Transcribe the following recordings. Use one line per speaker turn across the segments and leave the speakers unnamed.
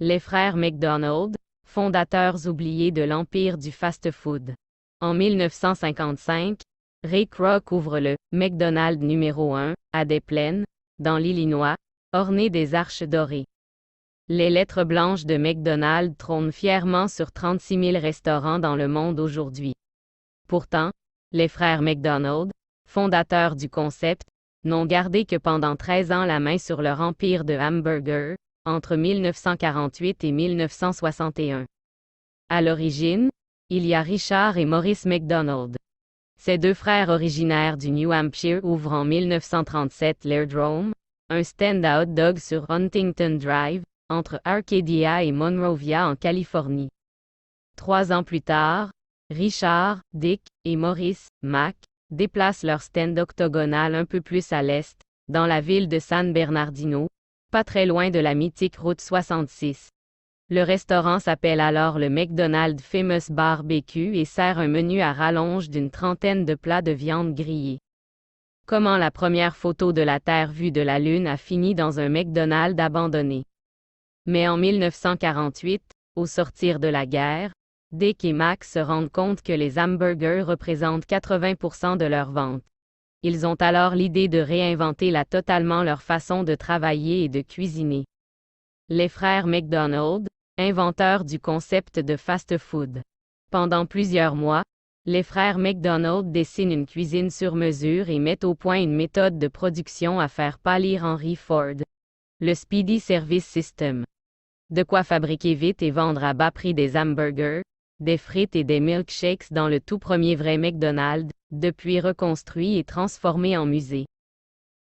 Les frères McDonald, fondateurs oubliés de l'empire du fast-food. En 1955, Ray Kroc ouvre le McDonald's numéro 1 à Des Plaines, dans l'Illinois, orné des arches dorées. Les lettres blanches de McDonald's trônent fièrement sur 36 000 restaurants dans le monde aujourd'hui. Pourtant, les frères McDonald, fondateurs du concept, n'ont gardé que pendant 13 ans la main sur leur empire de hamburgers, entre 1948 et 1961. À l'origine, il y a Richard et Maurice McDonald. Ces deux frères originaires du New Hampshire ouvrent en 1937 l'Airdrome, un stand à hot dog sur Huntington Drive, entre Arcadia et Monrovia en Californie. 3 ans plus tard, Richard, Dick et Maurice, Mac, déplacent leur stand octogonal un peu plus à l'est, dans la ville de San Bernardino, pas très loin de la mythique route 66. Le restaurant s'appelle alors le McDonald's Famous Barbecue et sert un menu à rallonge d'une 30aine de plats de viande grillée. Comment la première photo de la Terre vue de la Lune a fini dans un McDonald's abandonné. Mais en 1948, au sortir de la guerre, Dick et Mac se rendent compte que les hamburgers représentent 80% de leurs ventes. Ils ont alors l'idée de réinventer totalement leur façon de travailler et de cuisiner. Les frères McDonald, inventeurs du concept de fast-food. Pendant plusieurs mois, les frères McDonald dessinent une cuisine sur mesure et mettent au point une méthode de production à faire pâlir Henry Ford. Le Speedy Service System. De quoi fabriquer vite et vendre à bas prix des hamburgers, des frites et des milkshakes dans le tout premier vrai McDonald's, depuis reconstruit et transformé en musée.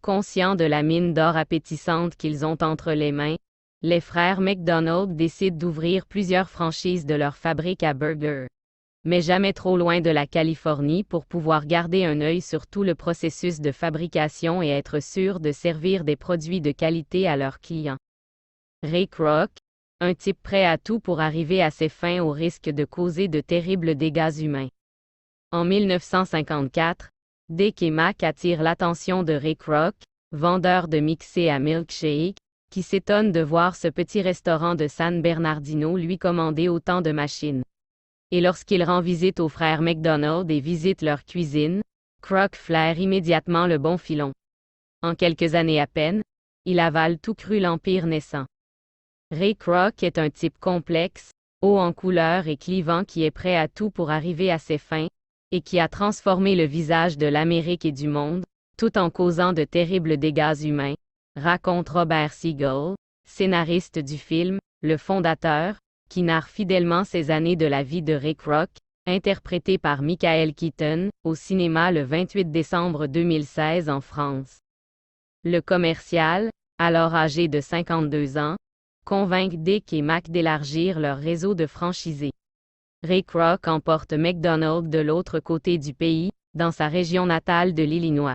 Conscients de la mine d'or appétissante qu'ils ont entre les mains, les frères McDonald décident d'ouvrir plusieurs franchises de leur fabrique à burgers. Mais jamais trop loin de la Californie pour pouvoir garder un œil sur tout le processus de fabrication et être sûr de servir des produits de qualité à leurs clients. Ray Kroc, un type prêt à tout pour arriver à ses fins au risque de causer de terribles dégâts humains. En 1954, Dick et Mac attirent l'attention de Ray Kroc, vendeur de mixés à milkshake, qui s'étonne de voir ce petit restaurant de San Bernardino lui commander autant de machines. Et lorsqu'il rend visite aux frères McDonald et visite leur cuisine, Kroc flaire immédiatement le bon filon. En quelques années à peine, il avale tout cru l'empire naissant. Ray Kroc est un type complexe, haut en couleur et clivant qui est prêt à tout pour arriver à ses fins, et qui a transformé le visage de l'Amérique et du monde, tout en causant de terribles dégâts humains, raconte Robert Siegel, scénariste du film, Le Fondateur, qui narre fidèlement ces années de la vie de Ray Kroc, interprété par Michael Keaton, au cinéma le 28 décembre 2016 en France. Le commercial, alors âgé de 52 ans, convainc Dick et Mac d'élargir leur réseau de franchisés. Ray Kroc emporte McDonald's de l'autre côté du pays, dans sa région natale de l'Illinois.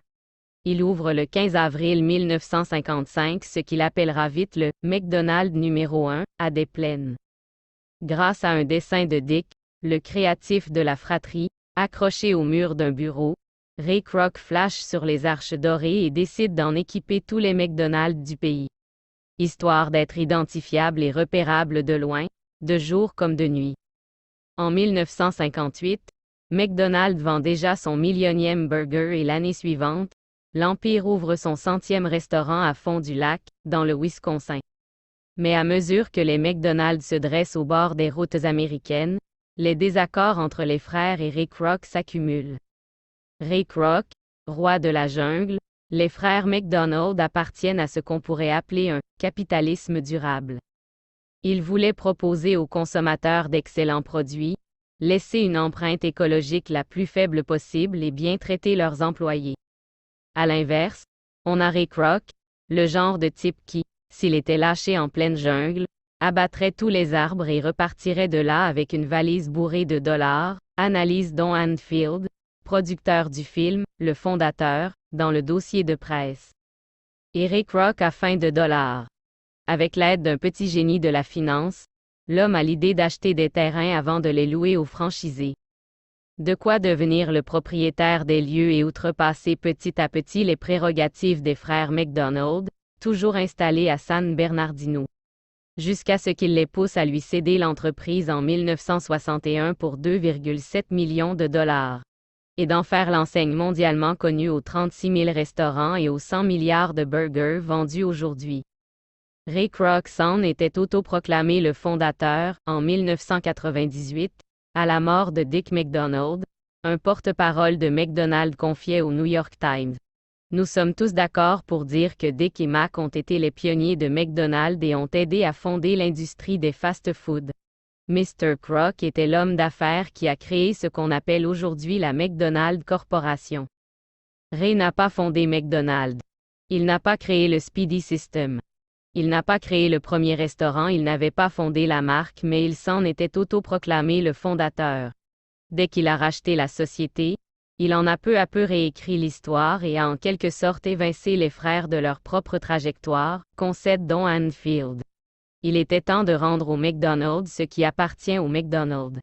Il ouvre le 15 avril 1955 ce qu'il appellera vite le McDonald's numéro 1 à Des Plaines. Grâce à un dessin de Dick, le créatif de la fratrie, accroché au mur d'un bureau, Ray Kroc flash sur les arches dorées et décide d'en équiper tous les McDonald's du pays. Histoire d'être identifiable et repérable de loin, de jour comme de nuit. En 1958, McDonald's vend déjà son millionième burger et l'année suivante, l'Empire ouvre son 100e restaurant à Fond-du-Lac, dans le Wisconsin. Mais à mesure que les McDonald's se dressent au bord des routes américaines, les désaccords entre les frères et Ray Kroc s'accumulent. Ray Kroc, roi de la jungle, les frères McDonald appartiennent à ce qu'on pourrait appeler un capitalisme durable. Ils voulaient proposer aux consommateurs d'excellents produits, laisser une empreinte écologique la plus faible possible et bien traiter leurs employés. À l'inverse, on a Ray Kroc, le genre de type qui, s'il était lâché en pleine jungle, abattrait tous les arbres et repartirait de là avec une valise bourrée de dollars, analyse Don Anfield, producteur du film, Le Fondateur, dans le dossier de presse. Et Ray Kroc a faim de dollars. Avec l'aide d'un petit génie de la finance, l'homme a l'idée d'acheter des terrains avant de les louer aux franchisés. De quoi devenir le propriétaire des lieux et outrepasser petit à petit les prérogatives des frères McDonald, toujours installés à San Bernardino. jusqu'à ce qu'il les pousse à lui céder l'entreprise en 1961 pour 2,7 millions de dollars, et d'en faire l'enseigne mondialement connue aux 36 000 restaurants et aux 100 milliards de burgers vendus aujourd'hui. Ray Kroc s'en était autoproclamé le fondateur, en 1998, à la mort de Dick McDonald, un porte-parole de McDonald's confiait au New York Times. Nous sommes tous d'accord pour dire que Dick et Mac ont été les pionniers de McDonald's et ont aidé à fonder l'industrie des fast-foods. Mr. Kroc était l'homme d'affaires qui a créé ce qu'on appelle aujourd'hui la McDonald's Corporation. Ray n'a pas fondé McDonald's. Il n'a pas créé le Speedy System. Il n'a pas créé le premier restaurant, il n'avait pas fondé la marque, mais il s'en était autoproclamé le fondateur. Dès qu'il a racheté la société, il en a peu à peu réécrit l'histoire et a en quelque sorte évincé les frères de leur propre trajectoire, concède Don Anfield. Il était temps de rendre au McDonald's ce qui appartient au McDonald's.